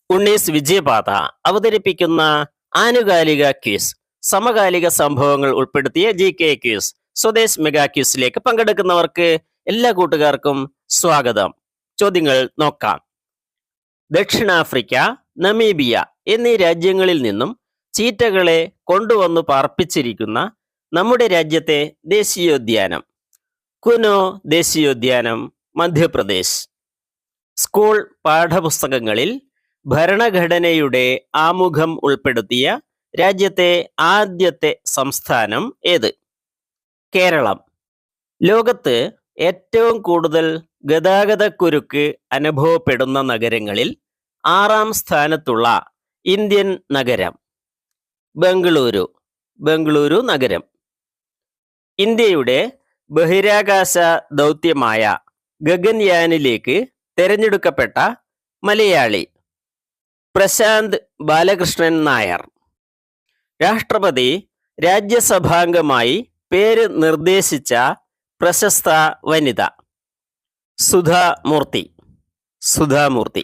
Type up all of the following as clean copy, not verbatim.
ഉണ്ണീസ് വിജയപാത അവതരിപ്പിക്കുന്ന ആനുകാലിക ക്വിസ്. സമകാലിക സംഭവങ്ങൾ ഉൾപ്പെടുത്തിയ GK ക്വിസ്. സ്വദേശ് മെഗാ ക്വിസിലേക്ക് പങ്കെടുക്കുന്നവർക്ക് എല്ലാ കൂട്ടുകാർക്കും സ്വാഗതം. ചോദ്യങ്ങൾ നോക്കാം. ദക്ഷിണാഫ്രിക്ക, നമീബിയ എന്നീ രാജ്യങ്ങളിൽ നിന്നും ചീറ്റകളെ കൊണ്ടുവന്നു പാർപ്പിച്ചിരിക്കുന്ന നമ്മുടെ രാജ്യത്തെ ദേശീയോദ്യാനം. കുനോ ദേശീയോദ്യാനം, മധ്യപ്രദേശ്. സ്കൂൾ പാഠപുസ്തകങ്ങളിൽ ഭരണഘടനയുടെ ആമുഖം ഉൾപ്പെടുത്തിയ രാജ്യത്തെ ആദ്യത്തെ സംസ്ഥാനം ഏത്? കേരളം. ലോകത്ത് ഏറ്റവും കൂടുതൽ ഗതാഗതക്കുരുക്ക് അനുഭവപ്പെടുന്ന നഗരങ്ങളിൽ 6ാം സ്ഥാനത്തുള്ള ഇന്ത്യൻ നഗരം? ബംഗളൂരു. ബംഗളൂരു നഗരം. ഇന്ത്യയുടെ ബഹിരാകാശ ദൗത്യമായ ഗഗൻയാനിലേക്ക് തെരഞ്ഞെടുക്കപ്പെട്ട മലയാളി? പ്രശാന്ത് ബാലകൃഷ്ണൻ നായർ. രാഷ്ട്രപതി രാജ്യസഭാംഗമായി പേര് നിർദ്ദേശിച്ച പ്രശസ്ത വനിത? സുധാമൂർത്തി. സുധാമൂർത്തി.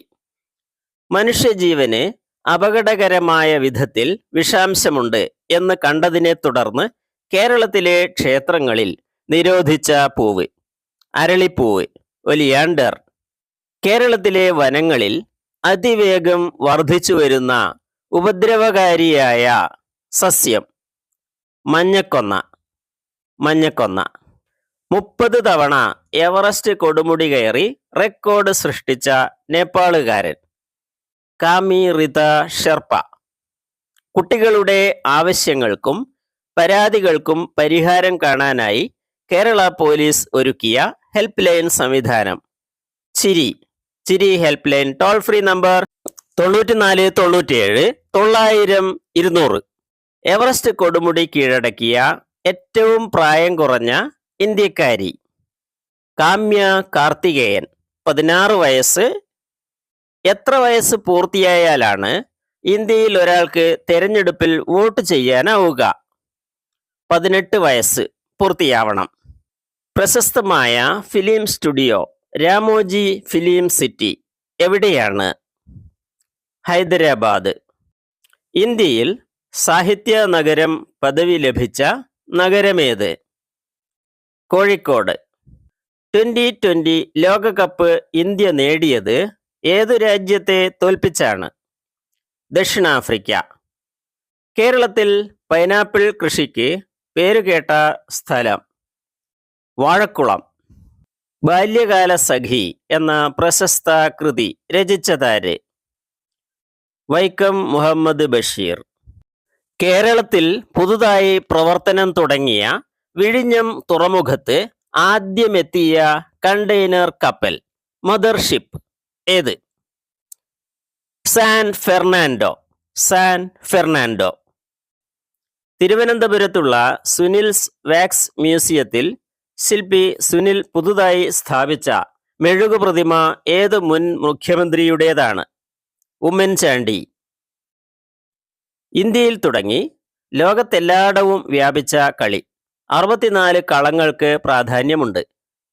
മനുഷ്യജീവന് അപകടകരമായ വിധത്തിൽ വിഷാംശമുണ്ട് എന്ന് കണ്ടതിനെ തുടർന്ന് കേരളത്തിലെ ക്ഷേത്രങ്ങളിൽ നിരോധിച്ച പൂവ്? അരളിപ്പൂവ്, ഒലിയാണ്ടർ. കേരളത്തിലെ വനങ്ങളിൽ അതിവേഗം വർദ്ധിച്ചു വരുന്ന ഉപദ്രവകാരിയായ സസ്യം? മഞ്ഞക്കൊന്ന. മഞ്ഞക്കൊന്ന. 30 തവണ എവറസ്റ്റ് കൊടുമുടി കയറി റെക്കോർഡ് സൃഷ്ടിച്ച നേപ്പാളുകാരൻ? കാമി റിത ഷെർപ്പ. കുട്ടികളുടെ ആവശ്യങ്ങൾക്കും പരാതികൾക്കും പരിഹാരം കാണാനായി കേരള പോലീസ് ഒരുക്കിയ ഹെൽപ്പ് ലൈൻ സംവിധാനം? Chiri. Chiri helpline. Toll free number 94 97 900 200. Everest കൊടുമുടി കീഴടക്കിയ ഏറ്റവും പ്രായം കുറഞ്ഞ ഇന്ത്യക്കാരി? കാമ്യ കാർത്തികേയൻ. 16 വയസ്സ്. എത്ര വയസ്സ് പൂർത്തിയായാലാണ് ഇന്ത്യയിൽ ഒരാൾക്ക് തെരഞ്ഞെടുപ്പിൽ വോട്ട് ചെയ്യാനാവുക? 18 വയസ്സ് പൂർത്തിയാവണം. പ്രശസ്തമായ film studio Ramoji film city എവിടെയാണ്? ഹൈദരാബാദ്. ഇന്ത്യയിൽ സാഹിത്യ നഗരം പദവി ലഭിച്ച നഗരമേത്? കോഴിക്കോട്. 2020 ലോകകപ്പ് ഇന്ത്യ നേടിയത് ഏതു രാജ്യത്തെ തോൽപ്പിച്ചാണ്? ദക്ഷിണാഫ്രിക്ക. കേരളത്തിൽ പൈനാപ്പിൾ കൃഷിക്ക് പേരുകേട്ട സ്ഥലം? വാഴക്കുളം. ബാല്യകാല സഖി എന്ന പ്രശസ്ത കൃതി രചിച്ചതാര്? വൈക്കം മുഹമ്മദ് ബഷീർ. കേരളത്തിൽ പുതുതായി പ്രവർത്തനം തുടങ്ങിയ വിഴിഞ്ഞം തുറമുഖത്ത് ആദ്യമെത്തിയ കണ്ടെയ്നർ കപ്പൽ മദർഷിപ്പ് ഏത്? San Fernando. San Fernando. തിരുവനന്തപുരത്തുള്ള സുനിൽസ് വാക്സ് മ്യൂസിയത്തിൽ ശില്പി സുനിൽ പുതുതായി സ്ഥാപിച്ച മെഴുകു പ്രതിമ ഏത് മുൻ മുഖ്യമന്ത്രിയുടേതാണ്? ഉമ്മൻചാണ്ടി. ഇന്ത്യയിൽ തുടങ്ങി ലോകത്തെല്ലായിടവും വ്യാപിച്ച കളി. 64 കളങ്ങൾക്ക് പ്രാധാന്യമുണ്ട്.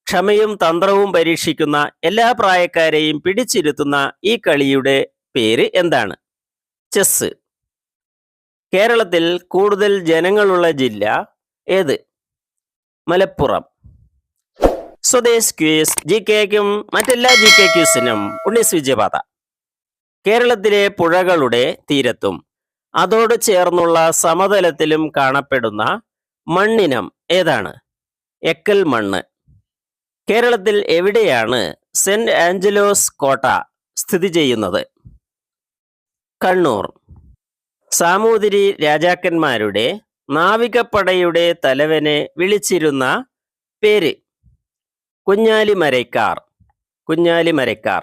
ക്ഷമയും തന്ത്രവും പരീക്ഷിക്കുന്ന എല്ലാ പ്രായക്കാരെയും പിടിച്ചിരുത്തുന്ന ഈ കളിയുടെ പേര് എന്താണ്? ചെസ്. കേരളത്തിൽ കൂടുതൽ ജനങ്ങളുള്ള ജില്ല ഏത്? മലപ്പുറം. സ്വദേശ് ക്വിസ്. GKക്കും മറ്റെല്ലാ GK ക്വിസിനും ഉണ്ണീസ് വിജയപാത. കേരളത്തിലെ പുഴകളുടെ തീരത്തും അതോട് ചേർന്നുള്ള സമതലത്തിലും കാണപ്പെടുന്ന മണ്ണിനം ഏതാണ്? എക്കൽ മണ്ണ്. കേരളത്തിൽ എവിടെയാണ് സെന്റ് ആഞ്ചലോസ് കോട്ട സ്ഥിതി ചെയ്യുന്നത്? കണ്ണൂർ. സാമൂതിരി രാജാക്കന്മാരുടെ നാവികപ്പടയുടെ തലവനെ വിളിച്ചിരുന്ന പേര്? കുഞ്ഞാലിമരയ്ക്കാർ. കുഞ്ഞാലിമരയ്ക്കാർ.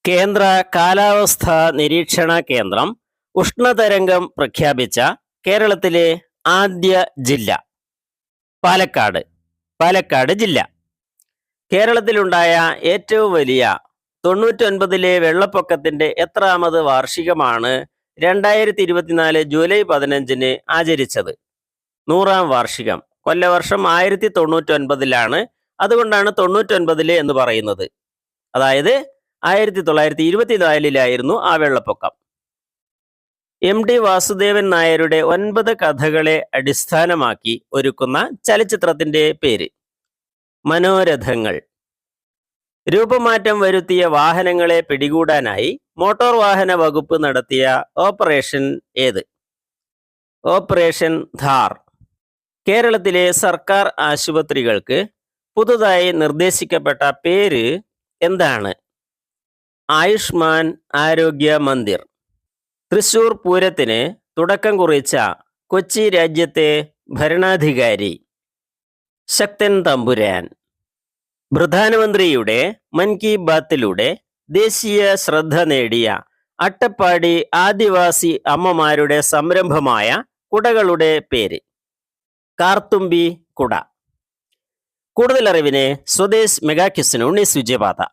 കേന്ദ്ര കാലാവസ്ഥാ നിരീക്ഷണ കേന്ദ്രം ഉഷ്ണതരംഗം പ്രഖ്യാപിച്ച കേരളത്തിലെ ആദ്യ ജില്ല? പാലക്കാട്. പാലക്കാട് ജില്ല. കേരളത്തിലുണ്ടായ ഏറ്റവും വലിയ 99ലെ വെള്ളപ്പൊക്കത്തിന്റെ എത്രാമത് വാർഷികമാണ് 2024 ജൂലൈ 15 ആചരിച്ചത്? 100ാം വാർഷികം. കൊല്ലവർഷം 1099ലാണ്. അതുകൊണ്ടാണ് 99 എന്ന് പറയുന്നത്. അതായത് 1924 ആ വെള്ളപ്പൊക്കം. MD വാസുദേവൻ നായരുടെ 9 കഥകളെ അടിസ്ഥാനമാക്കി ഒരുക്കുന്ന ചലച്ചിത്രത്തിന്റെ പേര്? മനോരഥങ്ങൾ. രൂപമാറ്റം വരുത്തിയ വാഹനങ്ങളെ പിടികൂടാനായി മോട്ടോർ വാഹന വകുപ്പ് നടത്തിയ ഓപ്പറേഷൻ ഏത്? ഓപ്പറേഷൻ ധാർ. കേരളത്തിലെ സർക്കാർ ആശുപത്രികൾക്ക് പുതുതായി നിർദ്ദേശിക്കപ്പെട്ട പേര് എന്താണ്? ആയുഷ്മാൻ ആരോഗ്യ മന്ദിർ. തൃശൂർ പൂരത്തിന് തുടക്കം കുറിച്ച കൊച്ചി രാജ്യത്തെ ഭരണാധികാരി? ശക്തൻ തമ്പുരാൻ. പ്രധാനമന്ത്രിയുടെ മൻ കി ബാത്തിലൂടെ ദേശീയ ശ്രദ്ധ നേടിയ അട്ടപ്പാടി ആദിവാസി അമ്മമാരുടെ സംരംഭമായ കുടകളുടെ പേര്? കാർത്തുമ്പി കുട. കൂടുതൽ അറിവിന് സ്വദേശ് മെഗാ ക്വിസിന് ഉണ്ണി സുജയപാത.